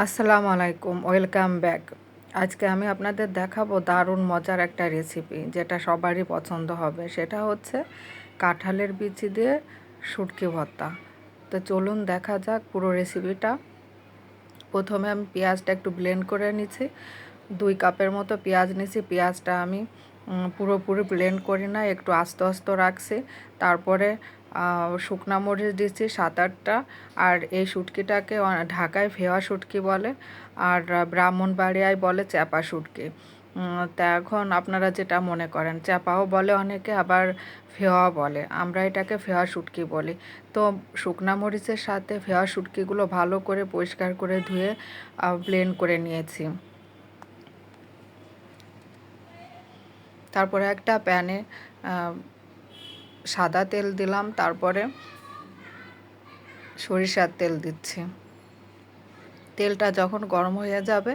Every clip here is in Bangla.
আসসালামু আলাইকুম, ওয়েলকাম ব্যাক। আজকে আমি আপনাদের দেখাবো দারুণ মজার একটা রেসিপি, যেটা সবারই পছন্দ হবে। সেটা হচ্ছে কাঁঠালের বিচি দিয়ে শুটকি ভর্তা। তো চলুন দেখা যাক পুরো রেসিপিটা। প্রথমে আমি পেঁয়াজটা একটু ব্লেন্ড করে নিচ্ছি। 2 কাপের মতো পেঁয়াজ নিয়েছি। পেঁয়াজটা আমি পুরোপুরি ব্লেন্ড করি না, একটু আস্তে আস্তে রাখছি। তারপরে শুকনা মরিচ দিচ্ছি 7-8টা। আর এই শুটকিটাকে ঢাকায় ফেওয়া শুটকি বলে, আর ব্রাহ্মণবাড়িয়ায় বলে চ্যাপা শুটকি। তা এখন আপনারা যেটা মনে করেন, চ্যাপাও বলে অনেকে, আবার ফেওয়া বলে। আমরা এটাকে ফেওয়া শুটকি বলি। তো শুকনা মরিচের সাথে ফেওয়া শুটকিগুলো ভালো করে পরিষ্কার করে ধুয়ে ব্লেন্ড করে নিয়েছি। তারপরে একটা প্যানে সাদা তেল দিলাম, তারপরে সরিষার তেল দিচ্ছি। তেলটা যখন গরম হয়ে যাবে,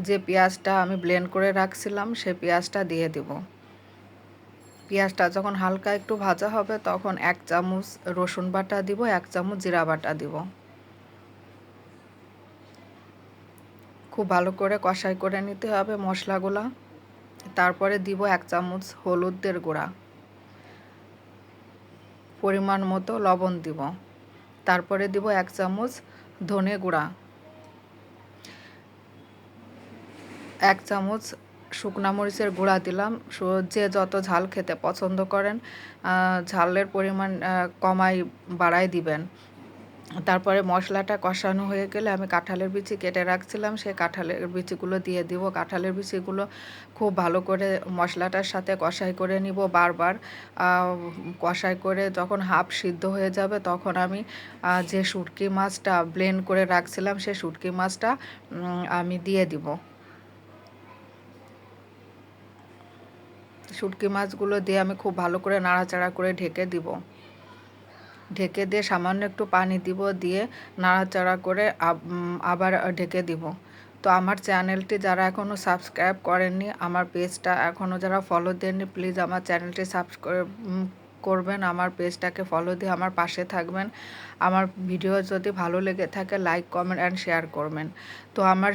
যে পেঁয়াজটা আমি ব্লেন্ড করে রাখছিলাম সে পেঁয়াজটা দিয়ে দেব। পেঁয়াজটা যখন হালকা একটু ভাজা হবে, তখন 1 চামচ রসুন বাটা দিব, 1 চামচ জিরা বাটা দিব। খুব ভালো করে কষাই করে নিতে হবে মশলাগুলো। তারপরে দিব 1 চামচ হলুদের গুঁড়া, পরিমাণ মতো লবণ দিব। তারপরে দিব 1 চামচ ধনে গুঁড়া, 1 চামচ শুকনা মরিচের গুঁড়া দিলাম। যে যত ঝাল খেতে পছন্দ করেন, ঝালের পরিমাণ কমাই বাড়াই দিবেন। তারপরে মশলাটা কষানো হয়ে গেলে আমি কাঁঠালের বিচি কেটে রাখছিলাম, সেই কাঁঠালের বিচিগুলো দিয়ে দিব। কাঁঠালের বিচিগুলো খুব ভালো করে মশলাটার সাথে কষাই করে নিব বারবার। কষাই করে যখন হাফ সিদ্ধ হয়ে যাবে, তখন আমি যে শুটকি মাছটা ব্লেন্ড করে রাখছিলাম সেই শুটকি মাছটা আমি দিয়ে দিব। শুটকি মাছগুলো দিয়ে আমি খুব ভালো করে নাড়াচাড়া করে ঢেকে দিব। ঢেকে দিয়ে সামান্য একটু পানি দিব, দিয়ে নাড়াচাড়া করে আবার ঢেকে দিব। তো আমার চ্যানেলটি যারা এখনও সাবস্ক্রাইব করেননি, আমার পেজটা এখনও যারা ফলো দেননি, প্লিজ আমার চ্যানেলটি সাবস্ক্রাইব করবেন। আমার পেজটাকে ফলো দিয়ে আমার পাশে থাকবেন। আমার ভিডিও যদি ভালো লেগে থাকে, লাইক, কমেন্ট অ্যান্ড শেয়ার করবেন। তো আমার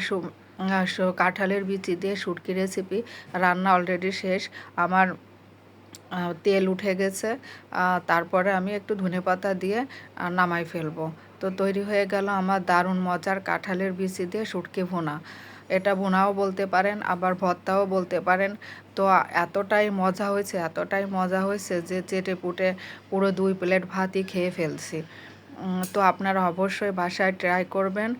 কাঁঠালের বিচি দিয়ে শুটকি রেসিপি রান্না অলরেডি শেষ। আমার তেল উঠে গেছে। তারপরে আমি একটু ধনেপাতা দিয়ে নামাই ফেলবো। তো তৈরি হয়ে গেল আমার দারুণ মজার কাঁঠালের বিচি দিয়ে শুটকি ভুনা। এটা ভুনাও বলতে পারেন, আবার ভর্তাও বলতে পারেন। তো এতটাই মজা হয়েছে যে চেটে পুটে পুরো 2 প্লেট ভাতই খেয়ে ফেলছি। তো আপনারা অবশ্যই বাসায় ট্রাই করবেন।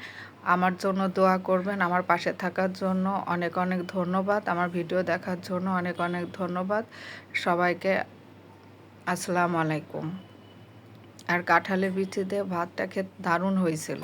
আমার জন্য দোয়া করবেন। আমার পাশে থাকার জন্য অনেক অনেক ধন্যবাদ। আমার ভিডিও দেখার জন্য অনেক অনেক ধন্যবাদ সবাইকে। আসসালামু আলাইকুম। আর কাঁঠালের বিচি দিয়ে ভাতটা খেতে দারুণ হয়েছিল।